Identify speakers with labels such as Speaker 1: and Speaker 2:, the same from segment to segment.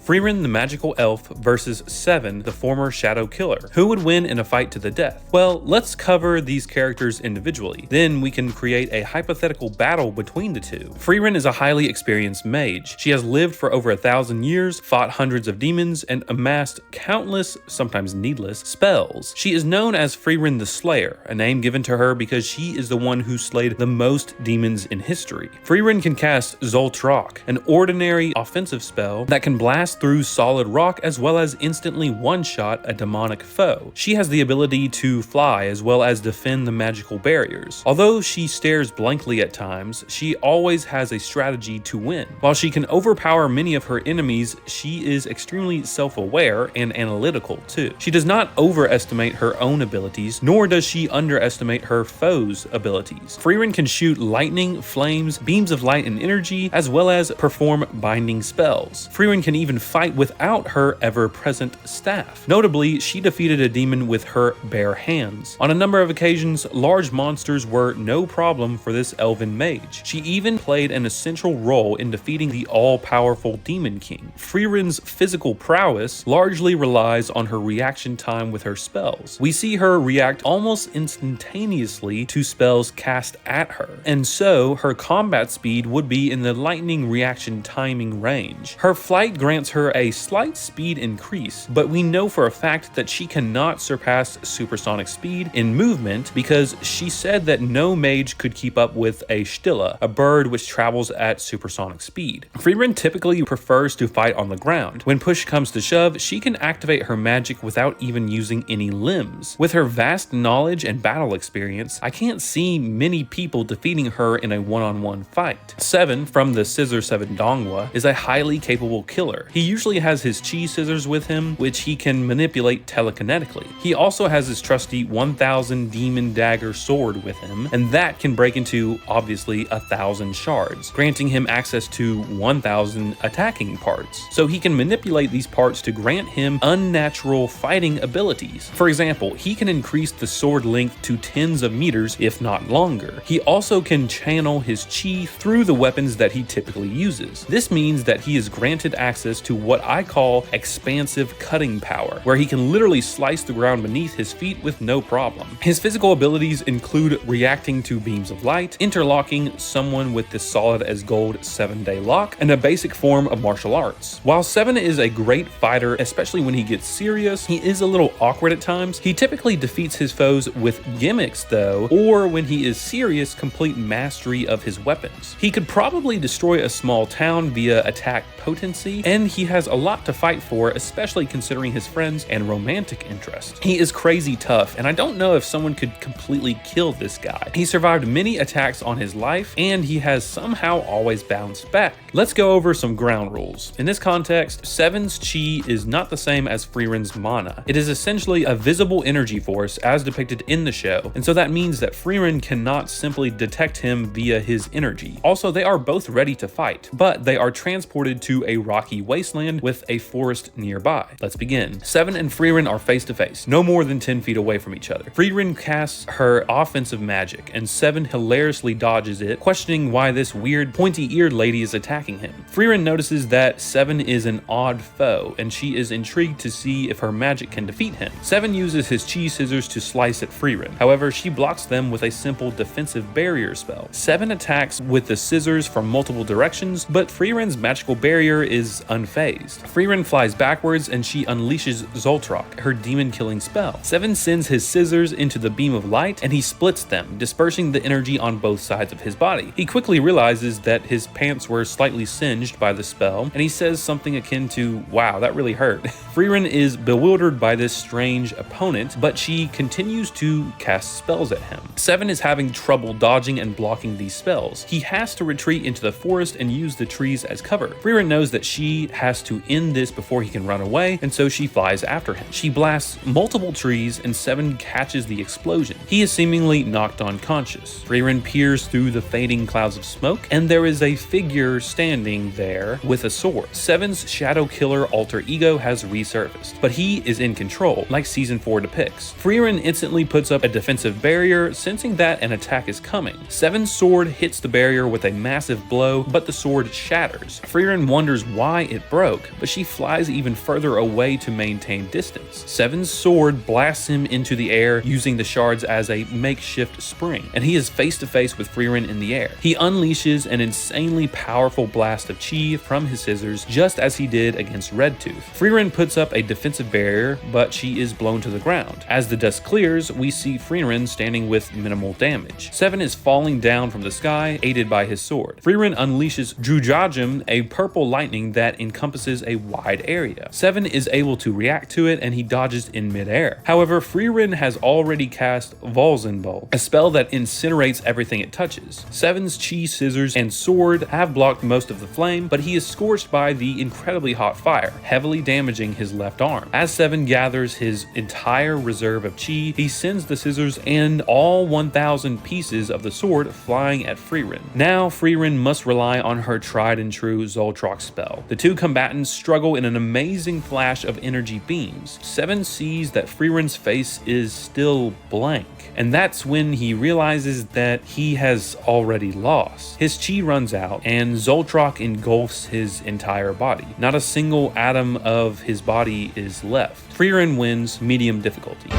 Speaker 1: Frieren the magical elf versus Seven the former shadow killer. Who would win in a fight to the death? Well, let's cover these characters individually. Then we can create a hypothetical battle between the two. Frieren is a highly experienced mage. She has lived for over 1,000 years, fought hundreds of demons, and amassed countless, sometimes needless, spells. She is known as Frieren the Slayer, a name given to her because she is the one who slayed the most demons in history. Frieren can cast Zoltrak, an ordinary offensive spell that can blast through solid rock as well as instantly one-shot a demonic foe. She has the ability to fly as well as defend the magical barriers. Although she stares blankly at times, she always has a strategy to win. While she can overpower many of her enemies, she is extremely self-aware and analytical too. She does not overestimate her own abilities, nor does she underestimate her foes' abilities. Frieren can shoot lightning, flames, beams of light and energy, as well as perform binding spells. Frieren can even fight without her ever-present staff. Notably, she defeated a demon with her bare hands. On a number of occasions, large monsters were no problem for this elven mage. She even played an essential role in defeating the all-powerful Demon King. Frieren's physical prowess largely relies on her reaction time with her spells. We see her react almost instantaneously to spells cast at her, and so her combat speed would be in the lightning reaction timing range. Her flight grants her a slight speed increase, but we know for a fact that she cannot surpass supersonic speed in movement because she said that no mage could keep up with a stilla, a bird which travels at supersonic speed. Frieren typically prefers to fight on the ground. When push comes to shove, she can activate her magic without even using any limbs. With her vast knowledge and battle experience, I can't see many people defeating her in a one-on-one fight. Seven from the Scissor 7 Dongwa is a highly capable killer. He usually has his chi scissors with him, which he can manipulate telekinetically. He also has his trusty 1000 demon dagger sword with him, and that can break into, obviously, 1,000 shards, granting him access to 1,000 attacking parts. So he can manipulate these parts to grant him unnatural fighting abilities. For example, he can increase the sword length to tens of meters, if not longer. He also can channel his chi through the weapons that he typically uses. This means that he is granted access to what I call expansive cutting power, where he can literally slice the ground beneath his feet with no problem. His physical abilities include reacting to beams of light, interlocking someone with the solid as gold 7-day lock, and a basic form of martial arts. While Seven is a great fighter, especially when he gets serious, he is a little awkward at times. He typically defeats his foes with gimmicks though, or when he is serious, complete mastery of his weapons. He could probably destroy a small town via attack potency, and he has a lot to fight for, especially considering his friends and romantic interests. He is crazy tough, and I don't know if someone could completely kill this guy. He survived many attacks on his life, and he has somehow always bounced back. Let's go over some ground rules. In this context, Seven's chi is not the same as Frieren's mana. It is essentially a visible energy force as depicted in the show, and so that means that Frieren cannot simply detect him via his energy. Also, they are both ready to fight, but they are transported to a rocky wasteland with a forest nearby. Let's begin. Seven and Frieren are face to face, no more than 10 feet away from each other. Frieren casts her offensive magic, and Seven hilariously dodges it, questioning why this weird pointy-eared lady is attacking him. Frieren notices that Seven is an odd foe, and she is intrigued to see if her magic can defeat him. Seven uses his chi scissors to slice at Frieren. However, she blocks them with a simple defensive barrier spell. Seven attacks with the scissors from multiple directions, but Frieren's magical barrier is unfazed. Frieren flies backwards and she unleashes Zoltrak, her demon-killing spell. Seven sends his scissors into the beam of light and he splits them, dispersing the energy on both sides of his body. He quickly realizes that his pants were slightly singed by the spell, and he says something akin to, "Wow, that really hurt." Frieren is bewildered by this strange opponent, but she continues to cast spells at him. Seven is having trouble dodging and blocking these spells. He has to retreat into the forest and use the trees as cover. Frieren knows that she has to end this before he can run away, and so she flies after him. She blasts multiple trees and Seven catches the explosion. He is seemingly knocked unconscious. Frieren peers through the fading clouds of smoke, and there is a figure standing there with a sword. Seven's shadow killer alter ego has resurfaced, but he is in control, like season 4 depicts. Frieren instantly puts up a defensive barrier, sensing that an attack is coming. Seven's sword hits the barrier with a massive blow, but the sword shatters. Frieren wonders why it broke, but she flies even further away to maintain distance. Seven's sword blasts him into the air using the shards as a makeshift spring, and he is face to face with Frieren in the air. He unleashes an insanely powerful blast of chi from his scissors, just as he did against Redtooth. Frieren puts up a defensive barrier, but she is blown to the ground. As the dust clears, we see Frieren standing with minimal damage. Seven is falling down from the sky, aided by his sword. Frieren unleashes Drujajum, a purple lightning that encompasses a wide area. Seven is able to react to it, and he dodges in midair. However, Frieren has already cast Volzenbolt, a spell that incinerates everything it touches. Seven's chi scissors and sword have blocked most of the flame, but he is scorched by the incredibly hot fire, heavily damaging his left arm. As Seven gathers his entire reserve of chi, he sends the scissors and all 1,000 pieces of the sword flying at Frieren. Now Frieren must rely on her tried and true Zoltrak spell. The two combatants struggle in an amazing flash of energy beams. Seven sees that Frieren's face is still blank, and that's when he realizes that he has already lost. His chi runs out, and Zoltrak engulfs his entire body. Not a single atom of his body is left. Frieren wins medium difficulty.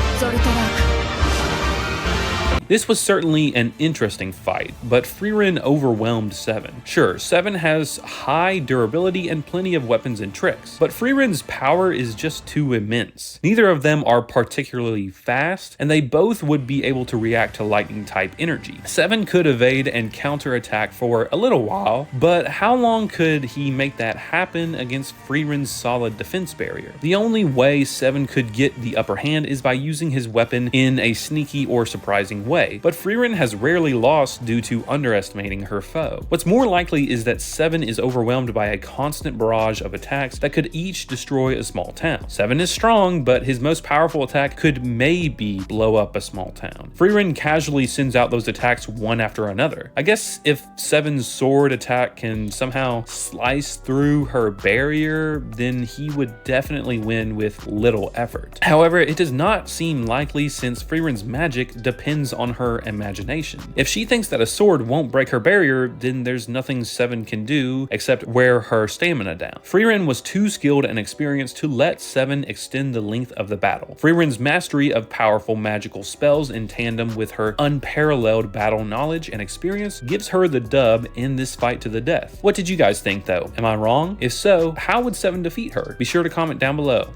Speaker 1: This was certainly an interesting fight, but Frieren overwhelmed Seven. Sure, Seven has high durability and plenty of weapons and tricks, but Frieren's power is just too immense. Neither of them are particularly fast, and they both would be able to react to lightning type energy. Seven could evade and counterattack for a little while, but how long could he make that happen against Frieren's solid defense barrier? The only way Seven could get the upper hand is by using his weapon in a sneaky or surprising way. But Frieren has rarely lost due to underestimating her foe. What's more likely is that Seven is overwhelmed by a constant barrage of attacks that could each destroy a small town. Seven is strong, but his most powerful attack could maybe blow up a small town. Frieren casually sends out those attacks one after another. I guess if Seven's sword attack can somehow slice through her barrier, then he would definitely win with little effort. However, it does not seem likely since Frieren's magic depends on her imagination. If she thinks that a sword won't break her barrier, then there's nothing Seven can do except wear her stamina down. Frieren was too skilled and experienced to let Seven extend the length of the battle. Frieren's mastery of powerful magical spells in tandem with her unparalleled battle knowledge and experience gives her the dub in this fight to the death. What did you guys think though? Am I wrong? If so, how would Seven defeat her? Be sure to comment down below.